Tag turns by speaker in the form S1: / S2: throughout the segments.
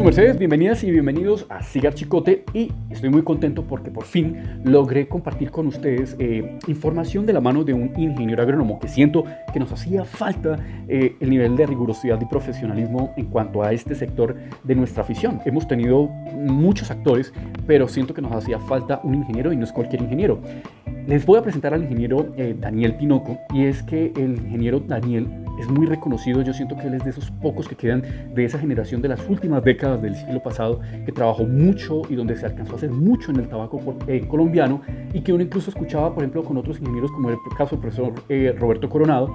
S1: Su mercedes, bienvenidas y bienvenidos a Cigar Chicote, y estoy muy contento porque por fin logré compartir con ustedes información de la mano de un ingeniero agrónomo que siento que nos hacía falta el nivel de rigurosidad y profesionalismo en cuanto a este sector de nuestra afición. Hemos tenido muchos actores, pero siento que nos hacía falta un ingeniero, y no es cualquier ingeniero. Les voy a presentar al ingeniero Daniel Tinoco, y es que el ingeniero Daniel es muy reconocido. Yo siento que él es de esos pocos que quedan de esa generación de las últimas décadas del siglo pasado, que trabajó mucho y donde se alcanzó a hacer mucho en el tabaco colombiano, y que uno incluso escuchaba, por ejemplo, con otros ingenieros, como el caso del profesor Roberto Coronado.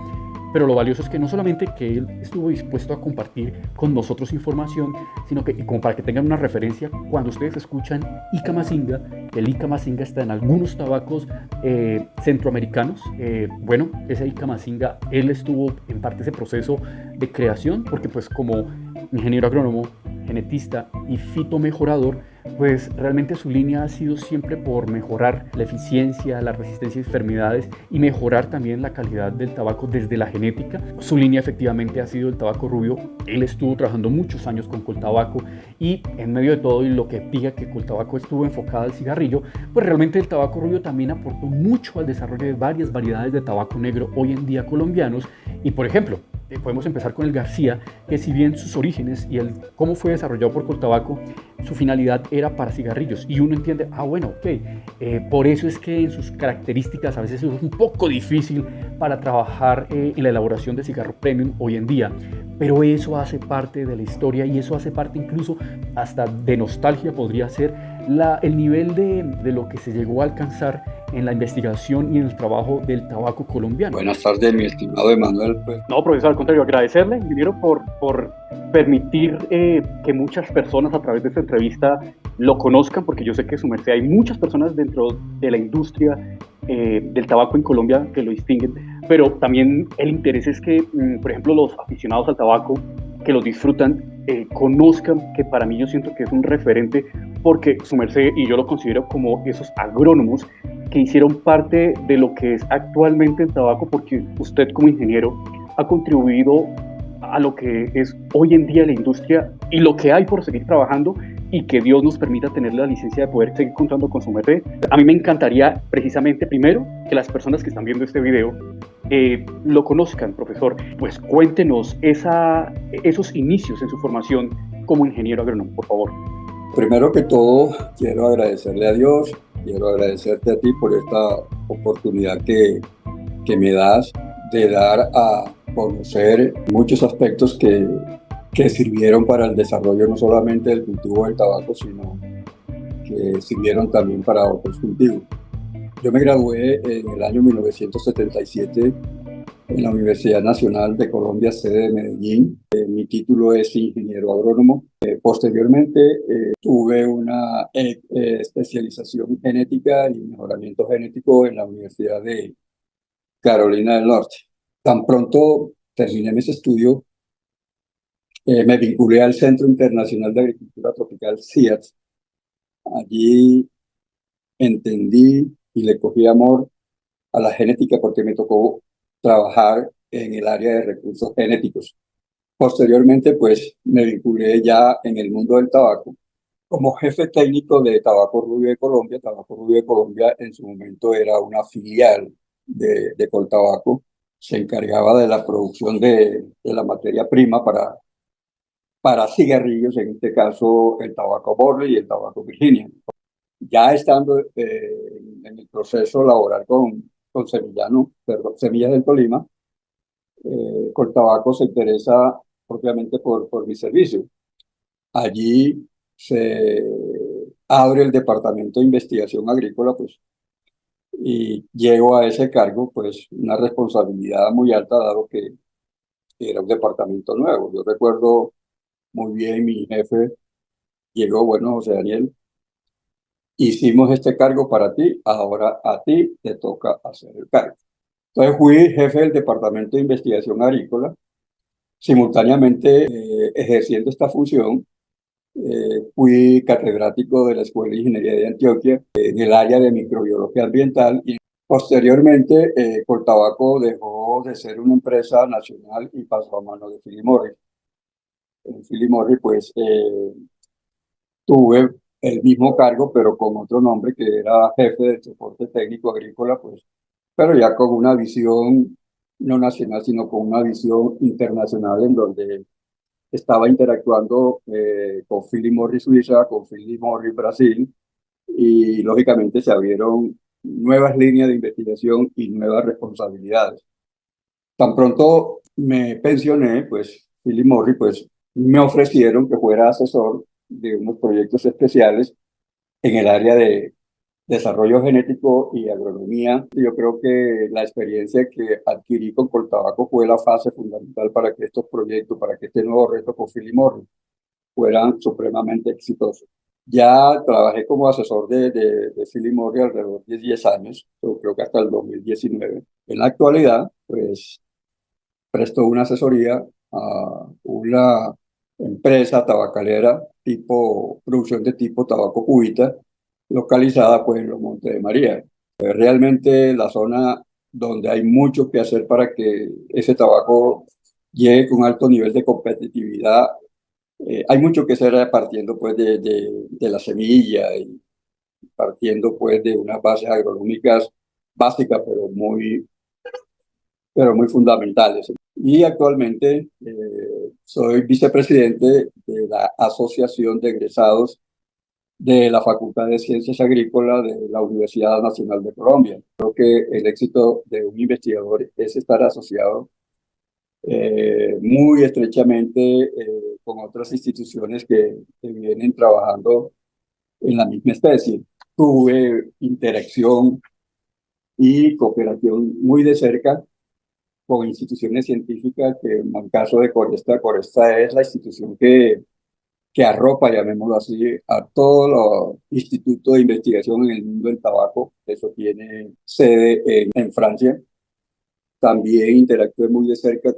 S1: Pero lo valioso es que no solamente que él estuvo dispuesto a compartir con nosotros información, sino que, como para que tengan una referencia, cuando ustedes escuchan Ica Mazinga, el Ica Mazinga está en algunos tabacos centroamericanos. Bueno, ese Ica Mazinga, él estuvo en parte ese proceso de creación, porque pues como ingeniero agrónomo, genetista y fitomejorador, pues realmente su línea ha sido siempre por mejorar la eficiencia, la resistencia a enfermedades y mejorar también la calidad del tabaco desde la genética. Su línea efectivamente ha sido el tabaco rubio. Él estuvo trabajando muchos años con Coltabaco, y en medio de todo y lo que diga que Coltabaco estuvo enfocado al cigarrillo, pues realmente el tabaco rubio también aportó mucho al desarrollo de varias variedades de tabaco negro hoy en día colombianos. Y por ejemplo, podemos empezar con el García, que si bien sus orígenes y el cómo fue desarrollado por Coltabaco, su finalidad era para cigarrillos, y uno entiende, bueno, ok, por eso es que en sus características a veces es un poco difícil para trabajar en la elaboración de cigarro premium hoy en día, pero eso hace parte de la historia, y eso hace parte incluso hasta de nostalgia podría ser el nivel de lo que se llegó a alcanzar en la investigación y en el trabajo del tabaco colombiano.
S2: Buenas tardes, mi estimado Emanuel.
S1: No, profesor, al contrario, agradecerle, ingeniero, por permitir que muchas personas a través de esta entrevista lo conozcan, porque yo sé que su merced hay muchas personas dentro de la industria del tabaco en Colombia que lo distinguen, pero también el interés es que, por ejemplo, los aficionados al tabaco que lo disfrutan conozcan que para mí yo siento que es un referente, porque su merced y yo lo considero como esos agrónomos que hicieron parte de lo que es actualmente el tabaco, porque usted como ingeniero ha contribuido a lo que es hoy en día la industria y lo que hay por seguir trabajando, y que Dios nos permita tener la licencia de poder seguir contando con su merced. A mí me encantaría precisamente primero que las personas que están viendo este video lo conozcan, profesor. Pues cuéntenos esos inicios en su formación como ingeniero agrónomo, por favor.
S2: Primero que todo, quiero agradecerle a Dios, quiero agradecerte a ti por esta oportunidad que me das de dar a conocer muchos aspectos que sirvieron para el desarrollo no solamente del cultivo del tabaco, sino que sirvieron también para otros cultivos. Yo me gradué en el año 1977 en la Universidad Nacional de Colombia, sede de Medellín. Mi título es ingeniero agrónomo. Posteriormente tuve una especialización genética y mejoramiento genético en la Universidad de Carolina del Norte. Tan pronto terminé mis estudios, me vinculé al Centro Internacional de Agricultura Tropical, CIAT. Allí entendí y le cogí amor a la genética, porque me tocó trabajar en el área de recursos genéticos. Posteriormente, pues me vinculé ya en el mundo del tabaco como jefe técnico de Tabaco Rubio de Colombia. Tabaco Rubio de Colombia en su momento era una filial de Coltabaco. Se encargaba de la producción de la materia prima para cigarrillos, en este caso el tabaco Burley y el tabaco Virginia. Ya estando en el proceso laboral con Sevillano, perdón, Semillas del Tolima, Coltabaco se interesa propiamente por mi servicio. Allí se abre el departamento de investigación agrícola, pues, y llego a ese cargo, pues, una responsabilidad muy alta, dado que era un departamento nuevo. Yo recuerdo muy bien, mi jefe llegó, bueno, José Daniel, hicimos este cargo para ti, ahora a ti te toca hacer el cargo. Entonces fui jefe del departamento de investigación agrícola, simultáneamente ejerciendo esta función. Fui catedrático de la Escuela de Ingeniería de Antioquia en el área de microbiología ambiental, y posteriormente Coltabaco dejó de ser una empresa nacional y pasó a manos de Philip Morris. En Philip Morris, pues, tuve el mismo cargo, pero con otro nombre, que era jefe de soporte técnico agrícola, pues, pero ya con una visión no nacional, sino con una visión internacional en donde estaba interactuando con Philip Morris Suiza, con Philip Morris Brasil, y lógicamente se abrieron nuevas líneas de investigación y nuevas responsabilidades. Tan pronto me pensioné, pues Philip Morris, pues me ofrecieron que fuera asesor de unos proyectos especiales en el área de desarrollo genético y agronomía. Yo creo que la experiencia que adquirí con Coltabaco fue la fase fundamental para que estos proyectos, para que este nuevo reto con Philip Morris fueran supremamente exitosos. Ya trabajé como asesor de Philip Morris alrededor de 10 años, yo creo que hasta el 2019. En la actualidad, pues presto una asesoría a una empresa tabacalera tipo producción de tipo tabaco cubita, localizada pues en los Montes de María. Realmente la zona donde hay mucho que hacer para que ese tabaco llegue con alto nivel de competitividad. Hay mucho que hacer partiendo pues de la semilla y partiendo pues de unas bases agronómicas básicas, pero muy fundamentales. Y actualmente soy vicepresidente de la Asociación de Egresados de la Facultad de Ciencias Agrícolas de la Universidad Nacional de Colombia. Creo que el éxito de un investigador es estar asociado muy estrechamente con otras instituciones que vienen trabajando en la misma especie. Tuve interacción y cooperación muy de cerca con instituciones científicas, que en el caso de Coresta es la institución que arropa, llamémoslo así, a todos los institutos de investigación en el mundo del tabaco. Eso tiene sede en Francia. También interactué muy de cerca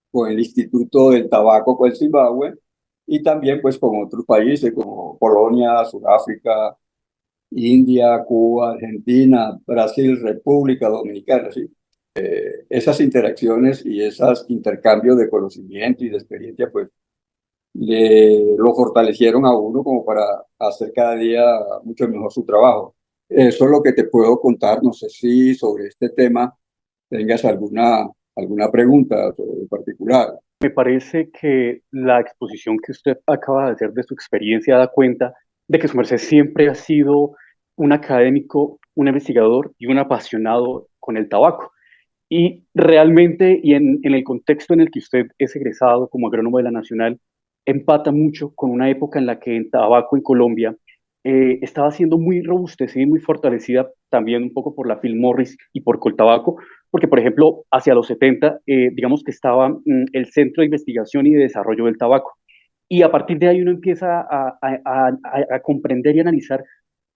S2: con el Instituto del Tabaco con Zimbabue, y también pues con otros países como Polonia, Sudáfrica, India, Cuba, Argentina, Brasil, República Dominicana, ¿sí? Esas interacciones y esos intercambios de conocimiento y de experiencia, pues lo fortalecieron a uno como para hacer cada día mucho mejor su trabajo. Eso es lo que te puedo contar. No sé si sobre este tema tengas alguna pregunta en particular.
S1: Me parece que la exposición que usted acaba de hacer de su experiencia da cuenta de que su merced siempre ha sido un académico, un investigador y un apasionado con el tabaco. Y realmente, y en el contexto en el que usted es egresado como agrónomo de la Nacional, empata mucho con una época en la que el tabaco en Colombia estaba siendo muy robustecida y muy fortalecida también un poco por la Phil Morris y por Coltabaco, porque por ejemplo, hacia los 70, digamos que estaba el Centro de Investigación y de Desarrollo del Tabaco. Y a partir de ahí uno empieza a comprender y analizar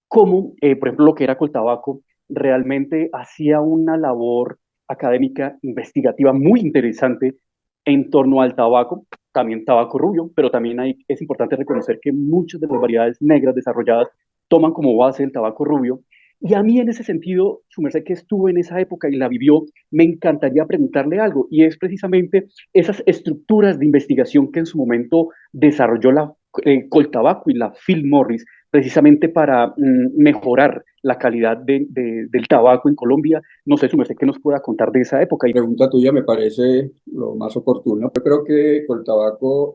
S1: cómo, por ejemplo, lo que era Coltabaco realmente hacía una labor académica investigativa muy interesante en torno al tabaco, también tabaco rubio, pero también es importante reconocer que muchas de las variedades negras desarrolladas toman como base el tabaco rubio. Y a mí en ese sentido, su merced que estuvo en esa época y la vivió, me encantaría preguntarle algo, y es precisamente esas estructuras de investigación que en su momento desarrolló la Coltabaco y la Phil Morris, precisamente para mejorar la calidad del tabaco en Colombia. No sé, su merced, qué nos pueda contar de esa época.
S2: La pregunta tuya me parece lo más oportuno. Yo creo que Coltabaco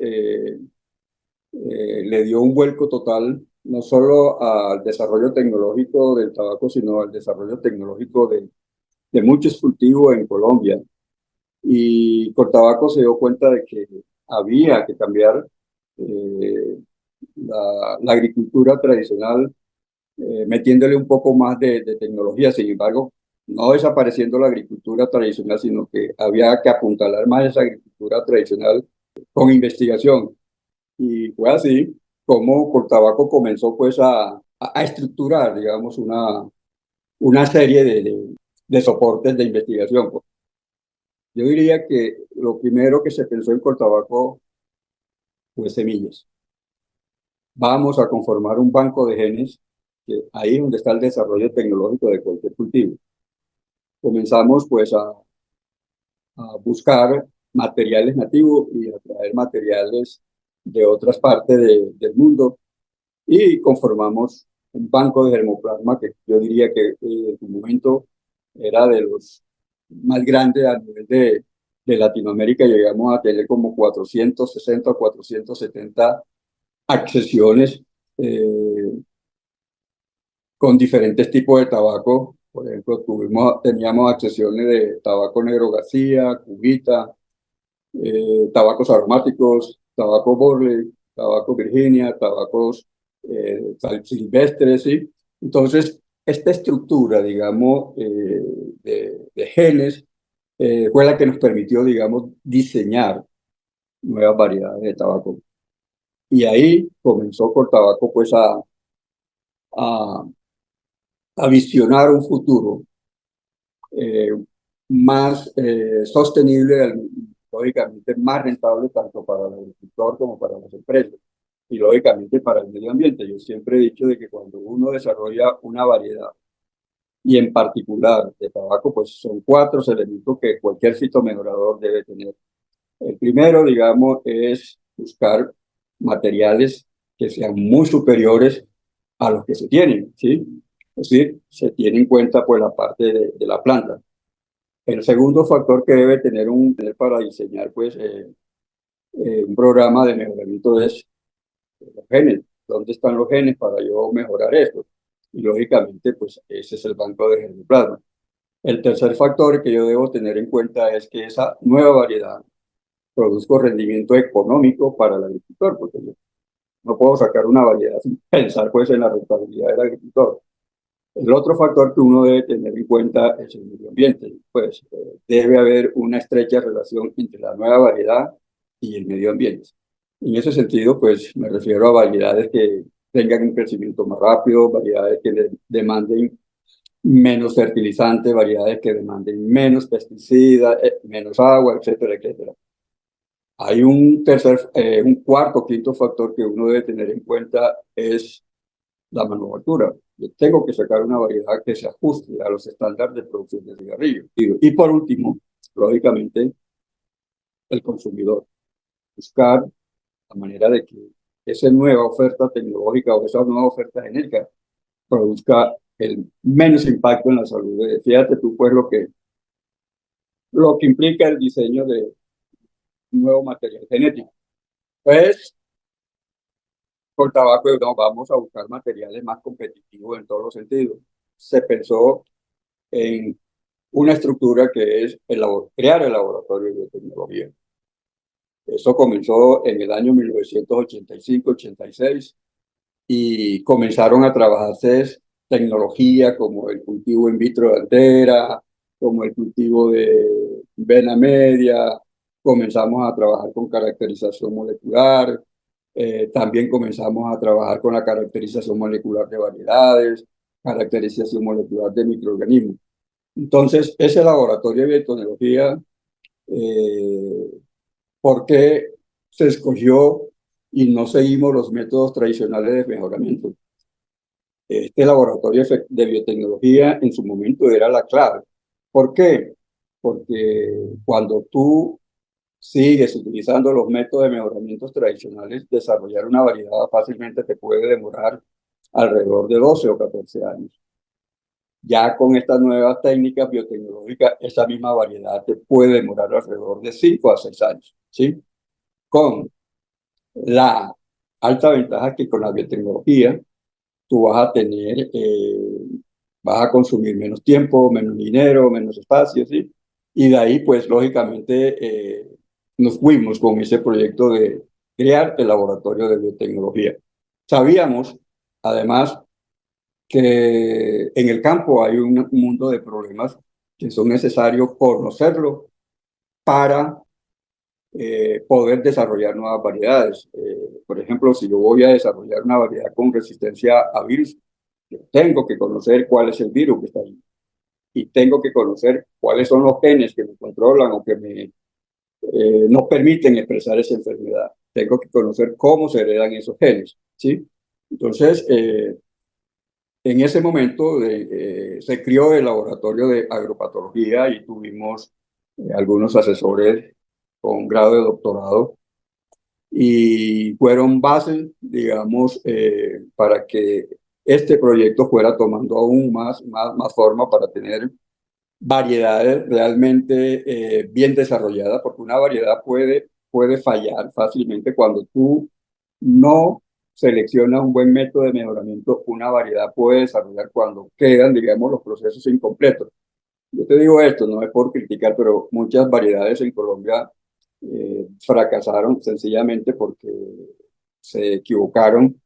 S2: le dio un vuelco total, no solo al desarrollo tecnológico del tabaco, sino al desarrollo tecnológico de muchos cultivos en Colombia. Y Coltabaco se dio cuenta de que había que cambiar eh, la agricultura tradicional, metiéndole un poco más de tecnología. Sin embargo, no desapareciendo la agricultura tradicional, sino que había que apuntalar más esa agricultura tradicional con investigación. Y fue así como Coltabaco comenzó pues a estructurar, digamos, una serie de soportes de investigación. Yo diría que lo primero que se pensó en Coltabaco fue semillas. Vamos a conformar un banco de genes, que ahí es donde está el desarrollo tecnológico de cualquier cultivo. Comenzamos pues a buscar materiales nativos y a traer materiales de otras partes del mundo, y conformamos un banco de germoplasma que yo diría que en su momento era de los más grandes a nivel de Latinoamérica. Llegamos a tener como 460 o 470 accesiones con diferentes tipos de tabaco. Por ejemplo, teníamos accesiones de tabaco negro García, cubita, tabacos aromáticos, tabaco Burley, tabaco Virginia, tabacos silvestres, ¿sí? Entonces, esta estructura, digamos, de genes fue la que nos permitió, digamos, diseñar nuevas variedades de tabaco. Y ahí comenzó por tabaco, pues, a, a visionar un futuro eh, más sostenible, lógicamente más rentable tanto para el agricultor como para las empresas y lógicamente para el medio ambiente. Yo siempre he dicho de que cuando uno desarrolla una variedad y en particular de tabaco, pues son cuatro elementos que cualquier fitomejorador debe tener. El primero, digamos, es buscar materiales que sean muy superiores a los que se tienen, ¿sí? Es decir, se tiene en cuenta pues la parte de la planta. El segundo factor que debe tener para diseñar pues, un programa de mejoramiento es los genes. ¿Dónde están los genes para yo mejorar esto? Y lógicamente, pues ese es el banco de germoplasma. El tercer factor que yo debo tener en cuenta es que esa nueva variedad produzca rendimiento económico para el agricultor, porque yo no puedo sacar una variedad sin pensar pues en la rentabilidad del agricultor. El otro factor que uno debe tener en cuenta es el medio ambiente. Pues debe haber una estrecha relación entre la nueva variedad y el medio ambiente. En ese sentido, pues me refiero a variedades que tengan un crecimiento más rápido, variedades que demanden menos fertilizantes, variedades que demanden menos pesticidas, menos agua, etcétera, etcétera. Hay un cuarto, quinto factor que uno debe tener en cuenta es la manufactura. Yo tengo que sacar una variedad que se ajuste a los estándares de producción de cigarrillos. Y por último, lógicamente, el consumidor. Buscar la manera de que esa nueva oferta tecnológica o esa nueva oferta genérica produzca el menos impacto en la salud. Fíjate tú, pues, lo que implica el diseño de un nuevo material genético. Pues, por tabaco no, vamos a buscar materiales más competitivos en todos los sentidos. Se pensó en una estructura que es crear el laboratorio de biotecnología. Eso comenzó en el año 1985-86 y comenzaron a trabajarse tecnología como el cultivo in vitro de altera, como el cultivo de vena media, comenzamos a trabajar con caracterización molecular, también comenzamos a trabajar con la caracterización molecular de variedades, caracterización molecular de microorganismos. Entonces, ese laboratorio de biotecnología, eh, ¿por qué se escogió y no seguimos los métodos tradicionales de mejoramiento? Este laboratorio de biotecnología en su momento era la clave. ¿Por qué? Porque cuando tú sigues utilizando los métodos de mejoramientos tradicionales, desarrollar una variedad fácilmente te puede demorar alrededor de 12 o 14 años. Ya con estas nuevas técnicas biotecnológicas, esa misma variedad te puede demorar alrededor de 5 a 6 años, ¿sí? Con la alta ventaja que con la biotecnología tú vas a consumir menos tiempo, menos dinero, menos espacio, ¿sí? Y de ahí, pues, lógicamente, nos fuimos con ese proyecto de crear el laboratorio de biotecnología. Sabíamos, además, que en el campo hay un mundo de problemas que son necesarios conocerlo para poder desarrollar nuevas variedades. Por ejemplo, si yo voy a desarrollar una variedad con resistencia a virus, yo tengo que conocer cuál es el virus que está ahí y tengo que conocer cuáles son los genes que me controlan o que nos permiten expresar esa enfermedad. Tengo que conocer cómo se heredan esos genes, ¿sí? Entonces, en ese momento se creó el laboratorio de agropatología y tuvimos algunos asesores con grado de doctorado y fueron bases, digamos, para que este proyecto fuera tomando aún más forma para tener variedades realmente bien desarrolladas, porque una variedad puede fallar fácilmente cuando tú no seleccionas un buen método de mejoramiento. Una variedad puede desarrollar cuando quedan, digamos, los procesos incompletos. Yo te digo esto, no es por criticar, pero muchas variedades en Colombia fracasaron sencillamente porque se equivocaron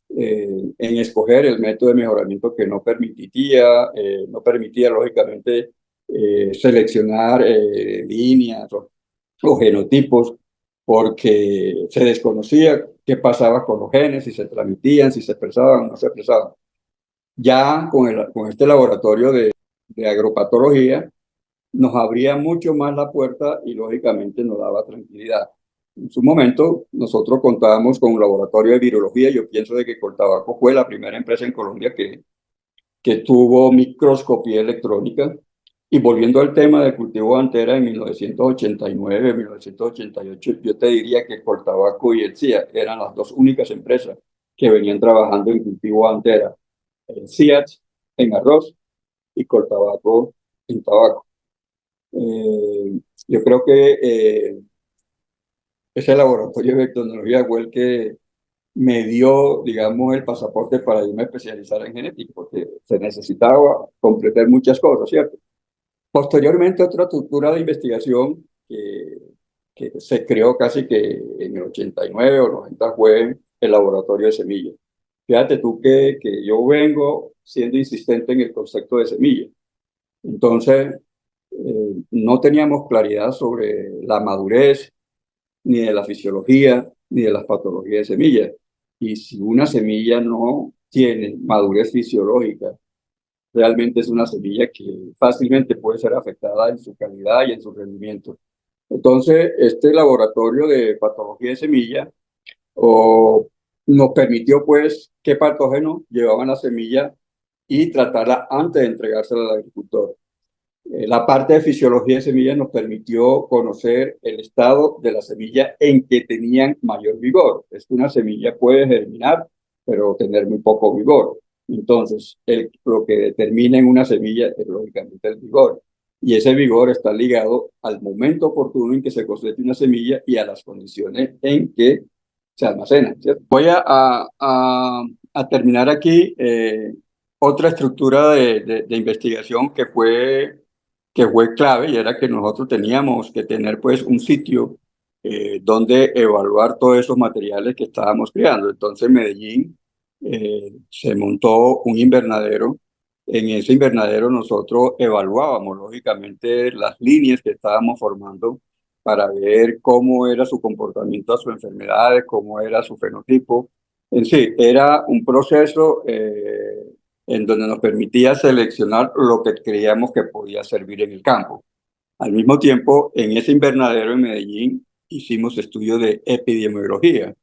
S2: en escoger el método de mejoramiento que no permitía lógicamente seleccionar líneas o genotipos, porque se desconocía qué pasaba con los genes, si se transmitían, si se expresaban o no se expresaban. Ya con este laboratorio de agropatología, nos abría mucho más la puerta y lógicamente nos daba tranquilidad. En su momento, nosotros contábamos con un laboratorio de virología. Yo pienso de que Coltabaco fue la primera empresa en Colombia que tuvo microscopía electrónica. Y volviendo al tema del cultivo de antera en 1989, 1988, yo te diría que Coltabaco y el CIAT eran las dos únicas empresas que venían trabajando en cultivo de antera. El CIAT en arroz y Coltabaco en tabaco. Yo creo que ese laboratorio de tecnología fue el que me dio, digamos, el pasaporte para irme a especializar en genética, porque se necesitaba completar muchas cosas, ¿cierto? Posteriormente, otra estructura de investigación que se creó casi que en el 89 o 90 fue el laboratorio de semillas. Fíjate tú que yo vengo siendo insistente en el concepto de semilla. Entonces, no teníamos claridad sobre la madurez, ni de la fisiología, ni de las patologías de semillas. Y si una semilla no tiene madurez fisiológica, realmente es una semilla que fácilmente puede ser afectada en su calidad y en su rendimiento. Entonces, este laboratorio de patología de semilla o, nos permitió, pues, qué patógenos llevaban la semilla y tratarla antes de entregársela al agricultor. La parte de fisiología de semillas nos permitió conocer el estado de la semilla en que tenían mayor vigor. Es que una semilla puede germinar, pero tener muy poco vigor. Entonces, lo que determina en una semilla es lógicamente el vigor. Y ese vigor está ligado al momento oportuno en que se cosecha una semilla y a las condiciones en que se almacena, ¿cierto? Voy a terminar aquí otra estructura de investigación que fue clave, y era que nosotros teníamos que tener pues un sitio donde evaluar todos esos materiales que estábamos creando. Entonces en Medellín se montó un invernadero. En ese invernadero nosotros evaluábamos lógicamente las líneas que estábamos formando para ver cómo era su comportamiento a sus enfermedades, cómo era su fenotipo. En sí, era un proceso en donde nos permitía seleccionar lo que creíamos que podía servir en el campo. Al mismo tiempo, en ese invernadero en Medellín hicimos estudios de epidemiología.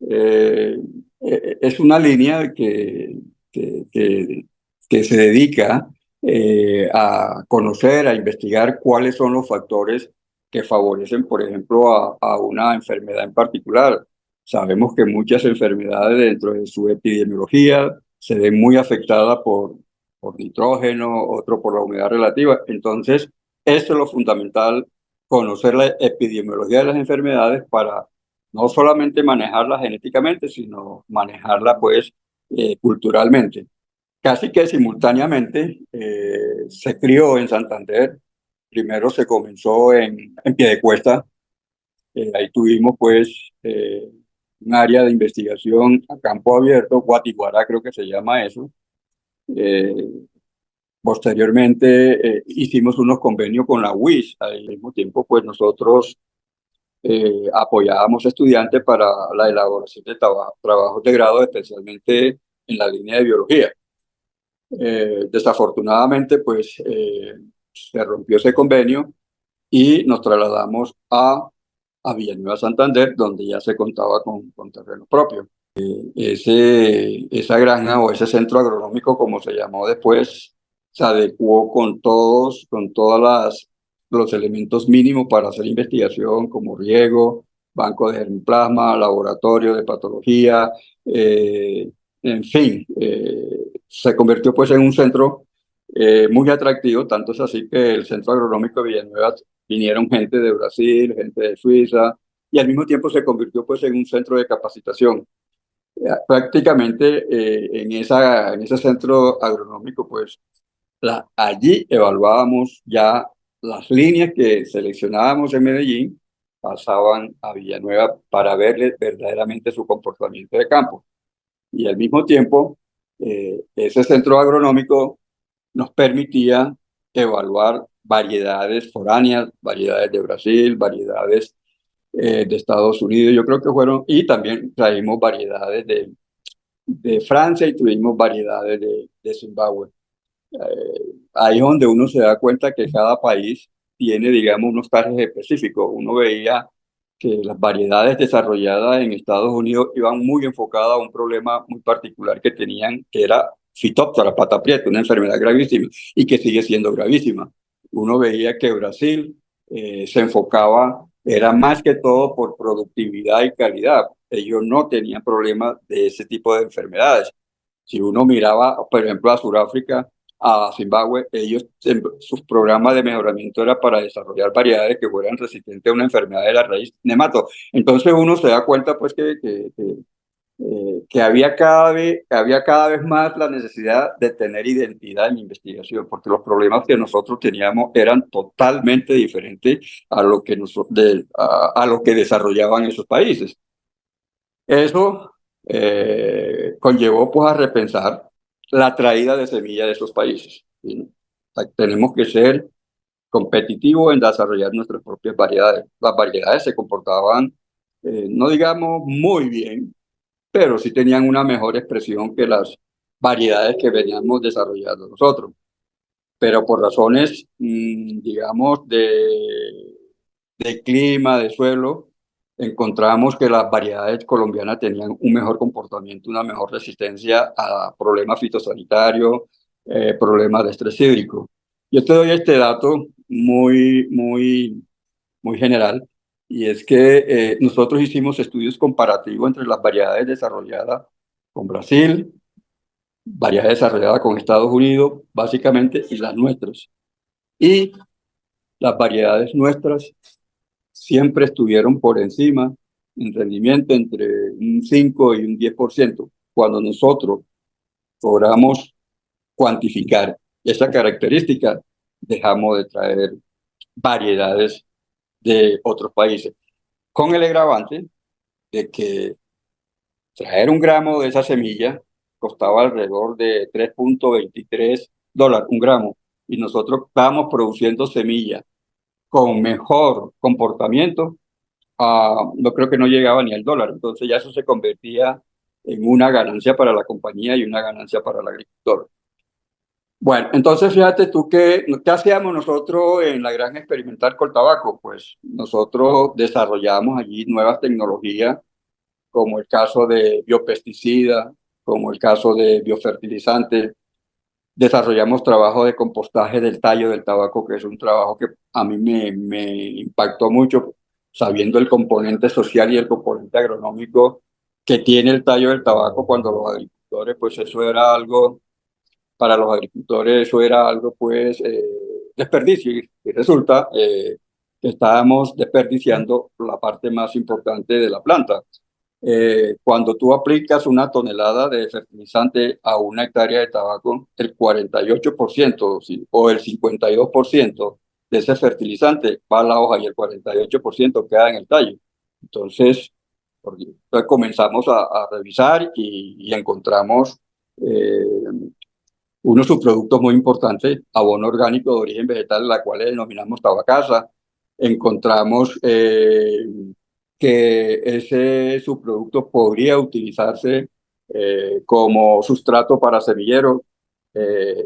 S2: Eh, es una línea que, que, que se dedica a conocer, a investigar cuáles son los factores que favorecen, por ejemplo, a una enfermedad en particular. Sabemos que muchas enfermedades dentro de su epidemiología se ven muy afectadas por nitrógeno, otro por la humedad relativa. Entonces, eso es lo fundamental, conocer la epidemiología de las enfermedades para no solamente manejarla genéticamente, sino manejarla pues culturalmente. Casi que simultáneamente se crió en Santander. Primero se comenzó en Piedecuesta. Ahí tuvimos pues un área de investigación a campo abierto, Guatiguará creo que se llama eso. Eh, Posteriormente hicimos unos convenios con la UIS. Al mismo tiempo pues nosotros apoyábamos estudiantes para la elaboración de trabajos de grado, especialmente en la línea de biología. Desafortunadamente, pues se rompió ese convenio y nos trasladamos a Villanueva Santander, donde ya se contaba con terreno propio. Esa granja o ese centro agronómico, como se llamó después, se adecuó con todas los elementos mínimos para hacer investigación, como riego, banco de germplasma, laboratorio de patología, en fin, se convirtió pues en un centro muy atractivo, tanto es así que el Centro Agronómico de Villanueva vinieron gente de Brasil, gente de Suiza, y al mismo tiempo se convirtió pues en un centro de capacitación. Prácticamente en ese centro agronómico pues allí evaluábamos ya las líneas que seleccionábamos en Medellín, pasaban a Villanueva para verle verdaderamente su comportamiento de campo. Y al mismo tiempo, ese centro agronómico nos permitía evaluar variedades foráneas, variedades de Brasil, variedades de Estados Unidos, yo creo que fueron, y también traímos variedades de Francia y tuvimos variedades de Zimbabue. Ahí es donde uno se da cuenta que cada país tiene, digamos, unos targets específicos. Uno veía que las variedades desarrolladas en Estados Unidos iban muy enfocadas a un problema muy particular que tenían, que era Phytophthora pata prieta, una enfermedad gravísima y que sigue siendo gravísima. Uno veía que Brasil se enfocaba, era más que todo por productividad y calidad. Ellos no tenían problemas de ese tipo de enfermedades. Si uno miraba, por ejemplo, a Sudáfrica, a Zimbabue, ellos, sus programas de mejoramiento era para desarrollar variedades que fueran resistentes a una enfermedad de la raíz nemato. Entonces uno se da cuenta pues que había cada vez más la necesidad de tener identidad en investigación, porque los problemas que nosotros teníamos eran totalmente diferentes a lo que, a lo que desarrollaban esos países. Eso conllevó pues a repensar la traída de semillas de esos países. ¿Sí? O sea, tenemos que ser competitivos en desarrollar nuestras propias variedades. Las variedades se comportaban, no digamos muy bien, pero sí tenían una mejor expresión que las variedades que veníamos desarrollando nosotros. Pero por razones, digamos, de clima, de suelo, encontramos que las variedades colombianas tenían un mejor comportamiento, una mejor resistencia a problemas fitosanitarios, problemas de estrés hídrico. Yo te doy este dato muy general, y es que nosotros hicimos estudios comparativos entre las variedades desarrolladas con Brasil, variedades desarrolladas con Estados Unidos, básicamente, y las nuestras. Y las variedades nuestras siempre estuvieron por encima en rendimiento entre un 5 y un 10%. Cuando nosotros logramos cuantificar esa característica, dejamos de traer variedades de otros países, con el agravante de que traer un gramo de esa semilla costaba alrededor de $3.23 un gramo, y nosotros estábamos produciendo semillas con mejor comportamiento, no creo que no llegaba ni al dólar. Entonces ya eso se convertía en una ganancia para la compañía y una ganancia para el agricultor. Bueno, entonces fíjate tú qué hacíamos nosotros en la Granja Experimental Coltabaco. Pues nosotros desarrollamos allí nuevas tecnologías, como el caso de biopesticidas, como el caso de biofertilizantes. Desarrollamos trabajo de compostaje del tallo del tabaco, que es un trabajo que a mí me impactó mucho, sabiendo el componente social y el componente agronómico que tiene el tallo del tabaco. Cuando los agricultores, pues eso era algo, para los agricultores eso era algo pues desperdicio, y resulta que estábamos desperdiciando la parte más importante de la planta. Cuando tú aplicas una tonelada de fertilizante a una hectárea de tabaco, el 48% sí, o el 52% de ese fertilizante va a la hoja y el 48% queda en el tallo. Entonces, entonces comenzamos a revisar y encontramos unos subproductos muy importantes, abono orgánico de origen vegetal, la cual denominamos tabacasa. Encontramos que ese subproducto podría utilizarse como sustrato para semilleros,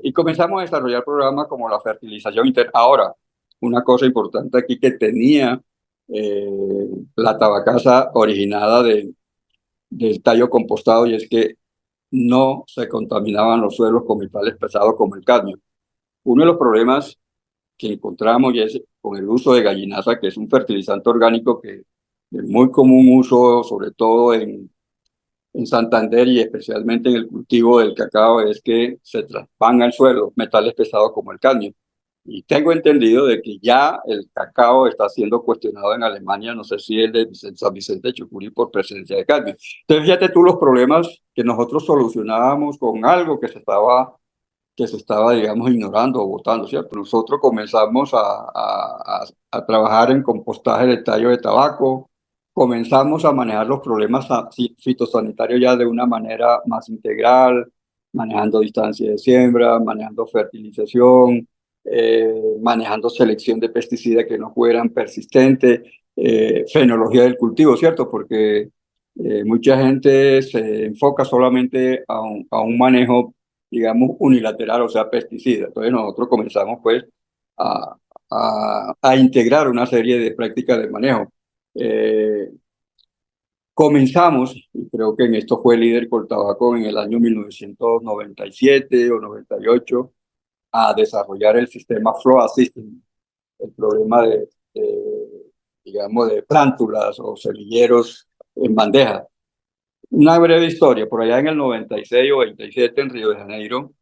S2: y comenzamos a desarrollar programas como la fertilización interna. Ahora, una cosa importante aquí que tenía la tabacasa originada del tallo compostado, y es que no se contaminaban los suelos con metales pesados como el cadmio. Uno de los problemas que encontramos y es con el uso de gallinaza, que es un fertilizante orgánico que de muy común uso, sobre todo en Santander y especialmente en el cultivo del cacao, es que se van al suelo metales pesados como el cadmio. Y tengo entendido de que ya el cacao está siendo cuestionado en Alemania, no sé si el de San Vicente de Chucurí por presencia de cadmio. Entonces, fíjate tú los problemas que nosotros solucionábamos con algo que se estaba, digamos, ignorando o botando, ¿cierto? Nosotros comenzamos a trabajar en compostaje de tallo de tabaco, comenzamos a manejar los problemas fitosanitarios ya de una manera más integral, manejando distancia de siembra, manejando fertilización, manejando selección de pesticidas que no fueran persistentes, fenología del cultivo, ¿cierto? Porque mucha gente se enfoca solamente a un manejo, digamos, unilateral, o sea, pesticida. Entonces nosotros comenzamos pues a, a integrar una serie de prácticas de manejo. Eh, Comenzamos, y creo que en esto fue líder Coltabaco en el año 1997 o 98, a desarrollar el sistema Flow System, el problema digamos, de plántulas o semilleros en bandeja. Una breve historia, por allá en el 96 o 97 en Río de Janeiro,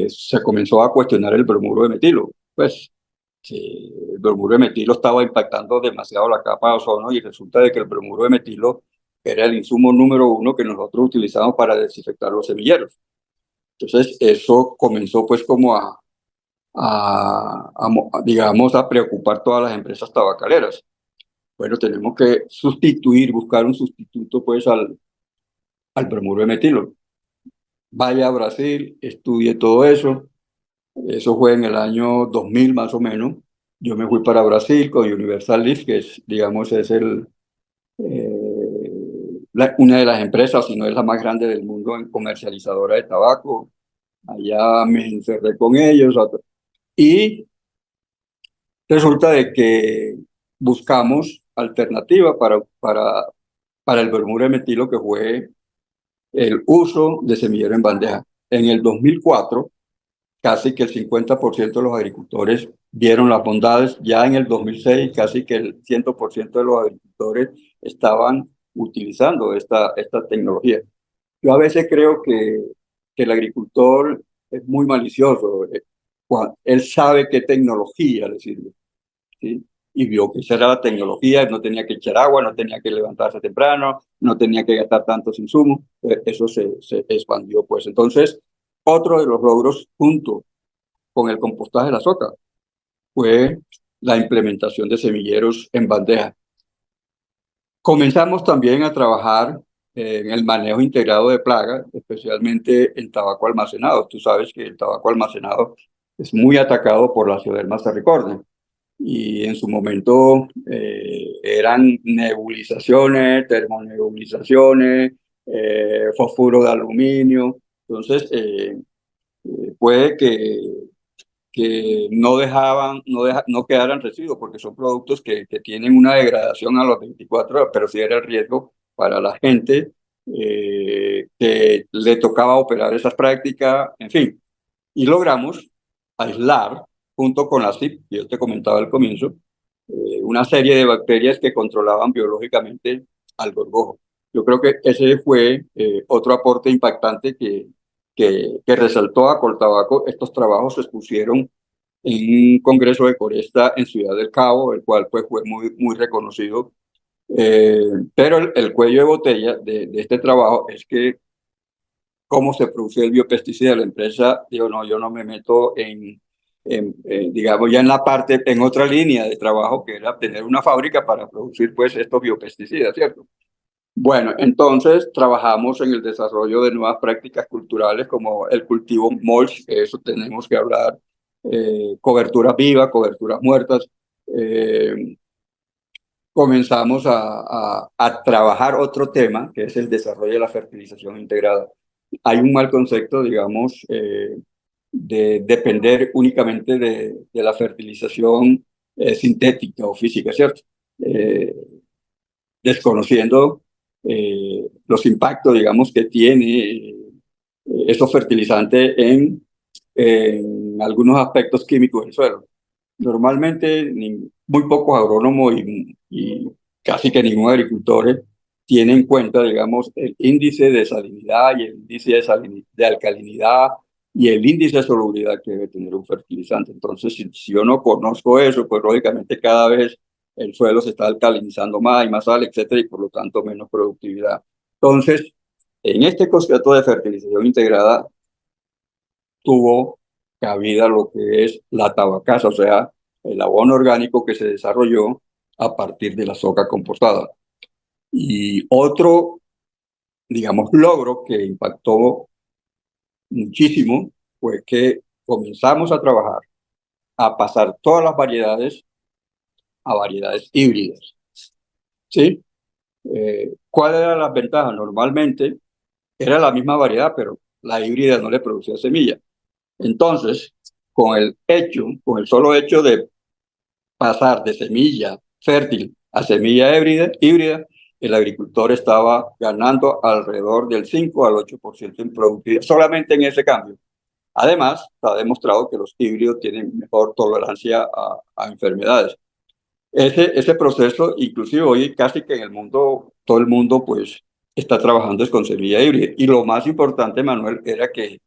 S2: se comenzó a cuestionar el bromuro de metilo. Pues que el bromuro de metilo estaba impactando demasiado la capa de ozono y resulta de que el bromuro de metilo era el insumo número uno que nosotros utilizamos para desinfectar los semilleros. Entonces eso comenzó pues como digamos, a preocupar todas las empresas tabacaleras. Bueno, tenemos que buscar un sustituto pues al bromuro de metilo. Vaya a Brasil, estudie todo eso. Eso fue en el año 2000 más o menos. Yo me fui para Brasil con Universal Leaf, que es, digamos, es una de las empresas, si no es la más grande del mundo en comercializadora de tabaco. Allá me encerré con ellos y resulta de que buscamos alternativa para el bromuro de metilo, que fue el uso de semillero en bandeja. En el 2004 casi que el 50% de los agricultores vieron las bondades. Ya en el 2006, casi que el 100% de los agricultores estaban utilizando esta tecnología. Yo a veces creo que el agricultor es muy malicioso. Él sabe qué tecnología le sirve, ¿sí? Y vio que esa era la tecnología, no tenía que echar agua, no tenía que levantarse temprano, no tenía que gastar tantos insumos. Eso se expandió, pues. Entonces, otro de los logros junto con el compostaje de la soca fue la implementación de semilleros en bandeja. Comenzamos también a trabajar en el manejo integrado de plagas, especialmente en tabaco almacenado. Tú sabes que el tabaco almacenado es muy atacado por la Scleroderma cervicornis y en su momento eran nebulizaciones, termonebulizaciones, fosfuro de aluminio. Entonces, puede que no quedaran residuos, porque son productos que tienen una degradación a los 24 horas, pero sí era el riesgo para la gente que le tocaba operar esas prácticas, en fin. Y logramos aislar, junto con la CIP, que yo te comentaba al comienzo, una serie de bacterias que controlaban biológicamente al gorgojo. Yo creo que ese fue otro aporte impactante que resaltó a Coltabaco. Estos trabajos se expusieron en un congreso de Coresta en Ciudad del Cabo, el cual pues, fue muy reconocido. Pero el cuello de botella de este trabajo es que cómo se produce el biopesticida. La empresa, digo, no, yo no me meto digamos, ya en la parte, en otra línea de trabajo, que era tener una fábrica para producir pues estos biopesticidas, ¿cierto? Bueno, entonces trabajamos en el desarrollo de nuevas prácticas culturales como el cultivo mulch, que eso tenemos que hablar, coberturas vivas, coberturas muertas. Comenzamos a trabajar otro tema, que es el desarrollo de la fertilización integrada. Hay un mal concepto, digamos, de depender únicamente de la fertilización sintética o física, ¿cierto? Eh, Desconociendo los impactos, digamos, que tiene estos fertilizantes en algunos aspectos químicos del suelo. Normalmente muy pocos agrónomos y casi que ningún agricultor tiene en cuenta, digamos, el índice de salinidad y el índice de alcalinidad y el índice de solubilidad que debe tener un fertilizante. Entonces, si yo no conozco eso, pues lógicamente cada vez el suelo se está alcalinizando más y más sal, etcétera, y por lo tanto menos productividad. Entonces, en este concepto de fertilización integrada tuvo cabida lo que es la tabacasa, o sea, el abono orgánico que se desarrolló a partir de la soja compostada. Y otro, digamos, logro que impactó muchísimo fue que comenzamos a trabajar, a pasar todas las variedades a variedades híbridas. ¿Sí? ¿Cuáles eran las ventajas? Normalmente era la misma variedad, pero la híbrida no le producía semilla. Entonces, con el solo hecho de pasar de semilla fértil a semilla híbrida, el agricultor estaba ganando alrededor del 5 al 8% en productividad, solamente en ese cambio. Además, está demostrado que los híbridos tienen mejor tolerancia a enfermedades. Ese proceso, inclusive hoy casi que en el mundo, todo el mundo pues está trabajando es con semilla híbrida. Y lo más importante, Manuel, era que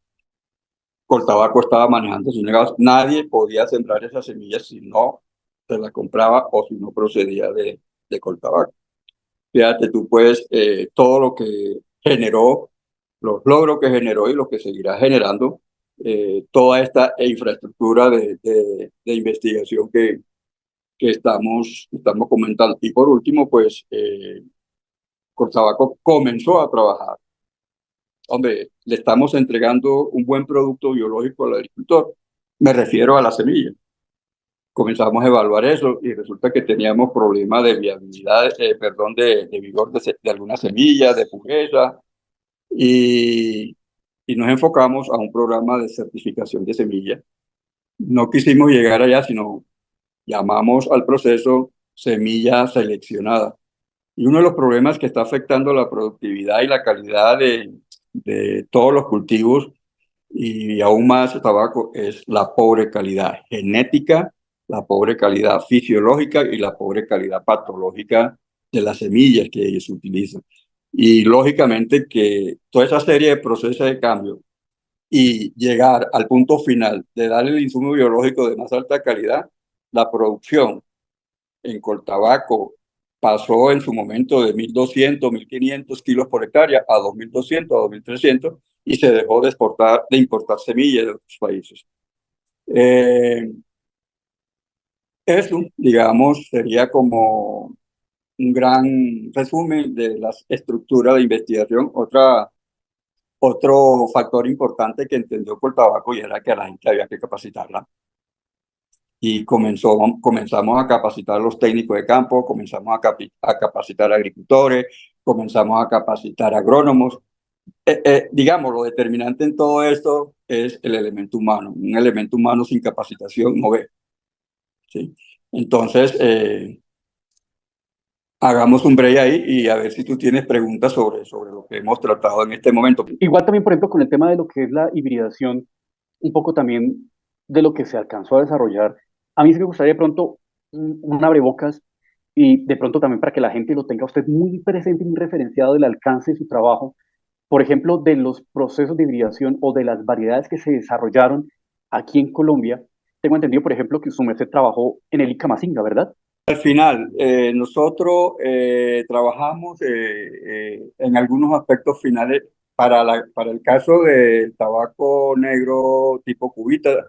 S2: Coltabaco estaba manejando sus negocios. Nadie podía sembrar esas semillas si no se las compraba o si no procedía de Coltabaco. Fíjate tú, pues, todo lo que generó, los logros que generó y lo que seguirá generando, toda esta infraestructura de investigación que estamos comentando. Y por último, pues, Coltabaco comenzó a trabajar. Hombre, le estamos entregando un buen producto biológico al agricultor. Me refiero a la semilla. Comenzamos a evaluar eso y resulta que teníamos problemas de viabilidad, perdón, de vigor de algunas semillas, de pureza, y, y nos enfocamos a un programa de certificación de semillas. No quisimos llegar allá, sino llamamos al proceso semilla seleccionada. Y uno de los problemas que está afectando la productividad y la calidad de todos los cultivos y aún más el tabaco es la pobre calidad genética, la pobre calidad fisiológica y la pobre calidad patológica de las semillas que ellos utilizan. Y lógicamente que toda esa serie de procesos de cambio y llegar al punto final de darle el insumo biológico de más alta calidad, la producción en Coltabaco pasó en su momento de 1.200, 1.500 kilos por hectárea a 2.200, a 2.300 y se dejó de importar semillas de otros países. Eso, digamos, sería como un gran resumen de la estructura de investigación. Otro factor importante que entendió Coltabaco y era que a la gente había que capacitarla. Y comenzamos a capacitar a los técnicos de campo, comenzamos a capacitar a agricultores, comenzamos a capacitar agrónomos. Digamos, lo determinante en todo esto es el elemento humano. Un elemento humano sin capacitación no ve. ¿Sí? Entonces, hagamos un break ahí y a ver si tú tienes preguntas sobre lo que hemos tratado en este momento.
S1: Igual también, por ejemplo, con el tema de lo que es la hibridación, un poco también de lo que se alcanzó a desarrollar. A mí sí me gustaría de pronto un abrebocas y de pronto también para que la gente lo tenga usted muy presente y muy referenciado del alcance de su trabajo, por ejemplo, de los procesos de hibridación o de las variedades que se desarrollaron aquí en Colombia. Tengo entendido, por ejemplo, que su merced trabajó en el Icamacinga, ¿verdad?
S2: Al final, nosotros trabajamos en algunos aspectos finales para el caso del tabaco negro tipo cubita.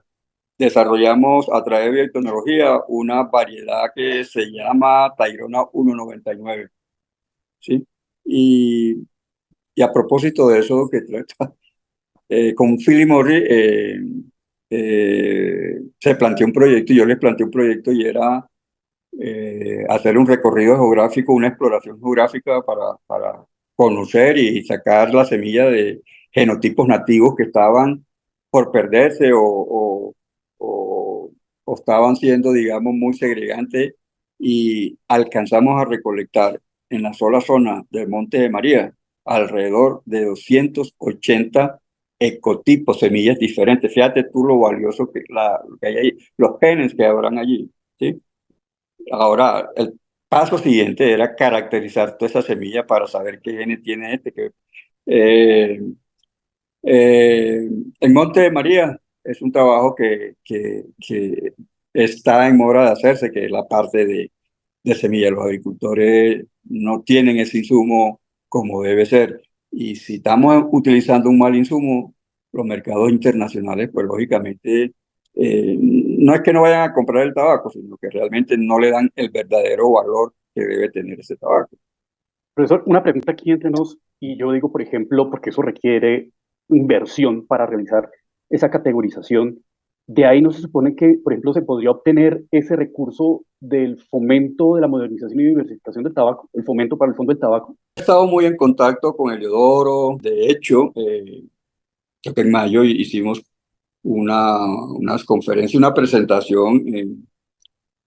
S2: Desarrollamos a través de biotecnología una variedad que se llama Tairona 199, ¿sí? Y, y a propósito de eso que trata, con Philip Morris se planteó un proyecto y yo les planteé un proyecto y era hacer un recorrido geográfico, una exploración geográfica para conocer y sacar la semilla de genotipos nativos que estaban por perderse o estaban siendo, digamos, muy segregantes y alcanzamos a recolectar en la sola zona del Monte de María alrededor de 280 ecotipos, semillas diferentes. Fíjate tú lo valioso lo que hay ahí, los genes que habrán allí, ¿sí? Ahora, paso siguiente era caracterizar toda esa semilla para saber qué genes tiene este. Eh, eh, en Monte de María es un trabajo que está en mora de hacerse, que es la parte de semilla. Los agricultores no tienen ese insumo como debe ser. Y si estamos utilizando un mal insumo, los mercados internacionales, pues lógicamente, no es que no vayan a comprar el tabaco, sino que realmente no le dan el verdadero valor que debe tener ese tabaco.
S1: Profesor, una pregunta aquí entre nos, y yo digo, por ejemplo, porque eso requiere inversión para realizar esa categorización. De ahí no se supone que, por ejemplo, se podría obtener ese recurso del fomento de la modernización y diversificación del tabaco, el fomento para el fondo del tabaco.
S2: He estado muy en contacto con Eliodoro. De hecho, creo que en mayo hicimos unas conferencias, una presentación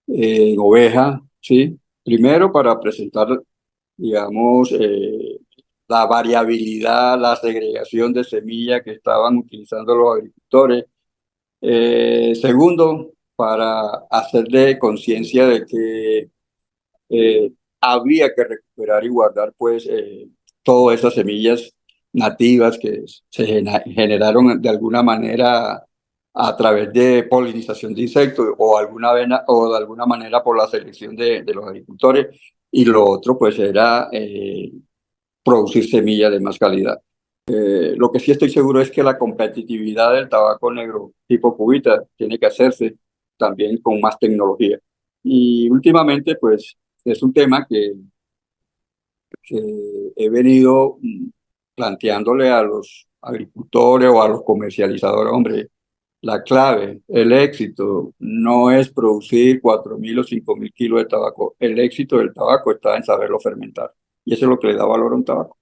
S2: en Oveja, ¿sí? Primero para presentar, digamos, la variabilidad, la segregación de semilla que estaban utilizando los agricultores. Segundo, para hacerle conciencia de que había que recuperar y guardar pues todas esas semillas nativas que se generaron de alguna manera a través de polinización de insectos o de alguna manera por la selección de los agricultores, y lo otro pues era producir semillas de más calidad. Lo que sí estoy seguro es que la competitividad del tabaco negro tipo cubita tiene que hacerse también con más tecnología. Y últimamente, pues, es un tema que he venido planteándole a los agricultores o a los comercializadores. Hombre, la clave, el éxito no es producir 4.000 o 5.000 kilos de tabaco. El éxito del tabaco está en saberlo fermentar. Y eso es lo que le da valor a un tabaco.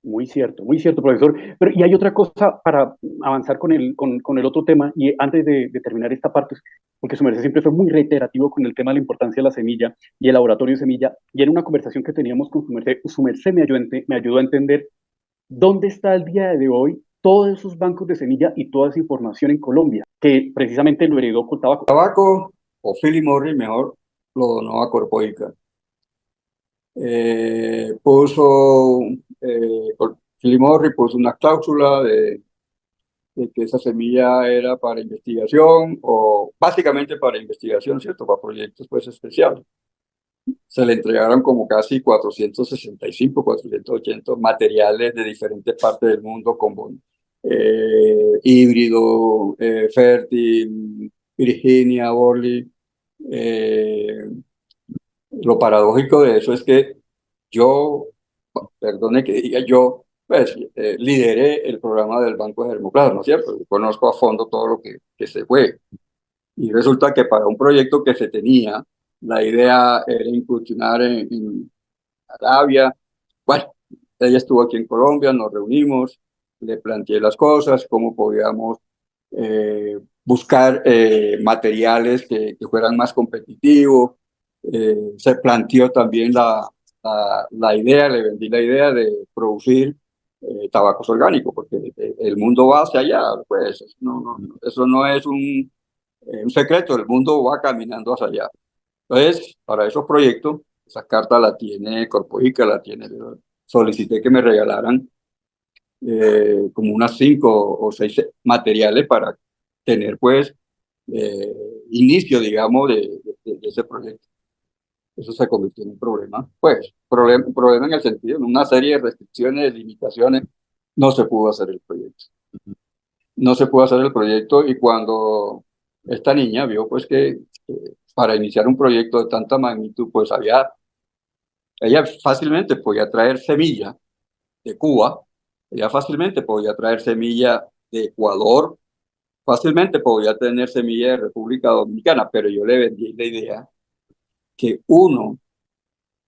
S1: Muy cierto, profesor. Pero y hay otra cosa para avanzar con el otro tema, y antes de terminar esta parte, porque su merced siempre fue muy reiterativo con el tema de la importancia de la semilla y el laboratorio de semilla, y en una conversación que teníamos con su merced me ayudó a entender dónde está el día de hoy todos esos bancos de semilla y toda esa información en Colombia, que precisamente lo heredó con tabaco.
S2: Tabaco o Philip Morris mejor lo donó a Corpoica. Puso, Philip Morris puso una cláusula de que esa semilla era para investigación o básicamente para investigación, ¿cierto? Para proyectos pues especiales. Se le entregaron como casi 465, 480 materiales de diferentes partes del mundo, como híbrido, fértil, Virginia, Borley. Eh, lo paradójico de eso es que yo, perdone que diga yo, pues lideré el programa del Banco de Hermoplasma, ¿no es cierto? Yo conozco a fondo todo lo que se fue. Y resulta que para un proyecto que se tenía, la idea era incursionar en Arabia. Bueno, ella estuvo aquí en Colombia, nos reunimos, le planteé las cosas, cómo podíamos buscar materiales que fueran más competitivos. Se planteó también la idea, le vendí la idea de producir tabacos orgánicos, porque el mundo va hacia allá, pues eso no es un secreto, el mundo va caminando hacia allá. Entonces, para esos proyectos, esa carta la tiene Corpoica, la tiene, solicité que me regalaran como unas 5 o 6 materiales para tener pues eh, inicio, digamos, de ese proyecto. Eso se convirtió en un problema, pues, problema en el sentido, en una serie de restricciones, de limitaciones, no se pudo hacer el proyecto. No se pudo hacer el proyecto, y cuando esta niña vio pues que para iniciar un proyecto de tanta magnitud, pues ella fácilmente podía traer semilla de Cuba, ella fácilmente podía traer semilla de Ecuador, fácilmente podía tener semilla de República Dominicana, pero yo le vendí la idea que uno,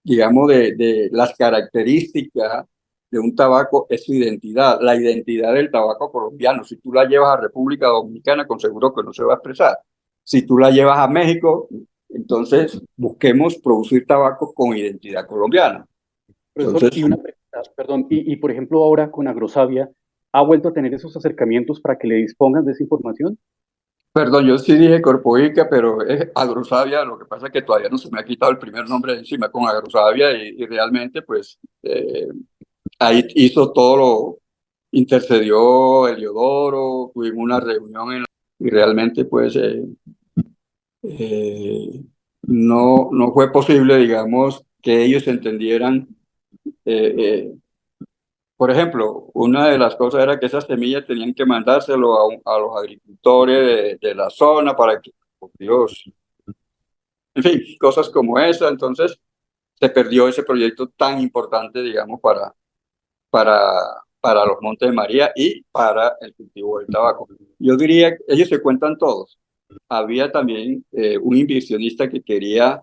S2: digamos, de las características de un tabaco es su identidad, la identidad del tabaco colombiano. Si tú la llevas a República Dominicana, con seguro que no se va a expresar. Si tú la llevas a México, entonces busquemos producir tabaco con identidad colombiana.
S1: Profesor,
S2: Entonces,
S1: y una pregunta, perdón, y por ejemplo ahora con Agrosavia, ¿ha vuelto a tener esos acercamientos para que le dispongan de esa información?
S2: Perdón, yo sí dije Corpoica, pero es Agrosavia. Lo que pasa es que todavía no se me ha quitado el primer nombre de encima con Agrosavia y realmente pues ahí hizo todo intercedió Heliodoro, tuvimos una reunión y realmente pues eh, no fue posible, digamos, que ellos entendieran. eh, eh, por ejemplo, una de las cosas era que esas semillas tenían que mandárselo a los agricultores de la zona para que, por Dios, en fin, cosas como esa. Entonces se perdió ese proyecto tan importante, digamos, para, para los Montes de María y para el cultivo del tabaco. Yo diría que ellos se cuentan todos. Había también un inversionista que quería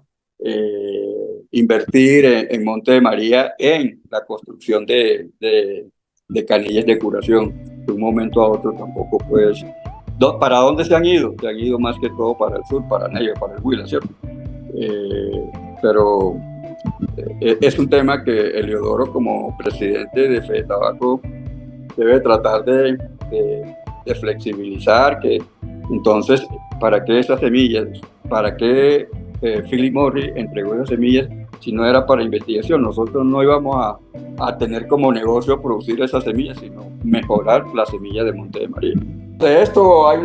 S2: invertir en Monte de María en la construcción de canillas de curación. De un momento a otro tampoco, pues, ¿para dónde se han ido? Se han ido más que todo para el sur, para Neiva, para el Huila, ¿cierto? Pero es un tema que Heliodoro, como presidente de Fede Tabaco, debe tratar de flexibilizar, que entonces, ¿para qué esas semillas? ¿Para qué Philip Morris entregó esas semillas si no era para investigación? Nosotros no íbamos a tener como negocio producir esas semillas, sino mejorar las semillas de Monte de María. De esto hay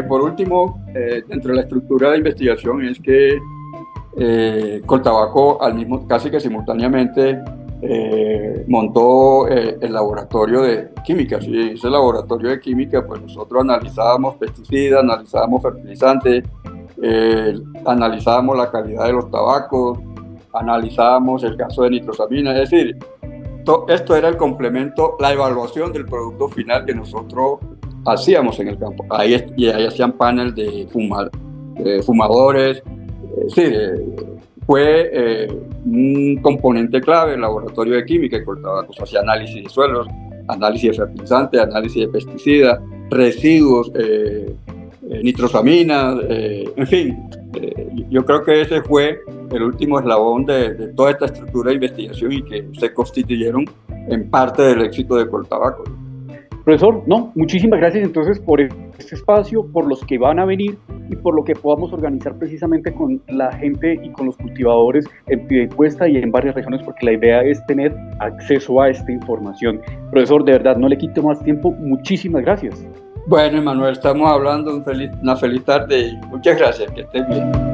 S2: por último, dentro de la estructura de investigación es que Coltabaco casi que simultáneamente montó el laboratorio de química. Y ese laboratorio de química, pues nosotros analizábamos pesticidas, analizábamos fertilizantes, analizábamos la calidad de los tabacos, analizábamos el caso de nitrosamina. Es decir, esto era el complemento, la evaluación del producto final que nosotros hacíamos en el campo. Ahí hacían panel de fumadores. Sí, fue un componente clave el laboratorio de química, que hacía análisis de suelos, análisis de fertilizantes, análisis de pesticidas, residuos, nitrosaminas, en fin. Yo creo que ese fue el último eslabón de toda esta estructura de investigación y que se constituyeron en parte del éxito de Coltabaco.
S1: Profesor, no, muchísimas gracias entonces por este espacio, por los que van a venir y por lo que podamos organizar precisamente con la gente y con los cultivadores en Piedecuesta y en varias regiones, porque la idea es tener acceso a esta información. Profesor, de verdad, no le quito más tiempo, muchísimas gracias.
S2: Bueno, Emanuel, estamos hablando una feliz tarde y muchas gracias, que estés bien.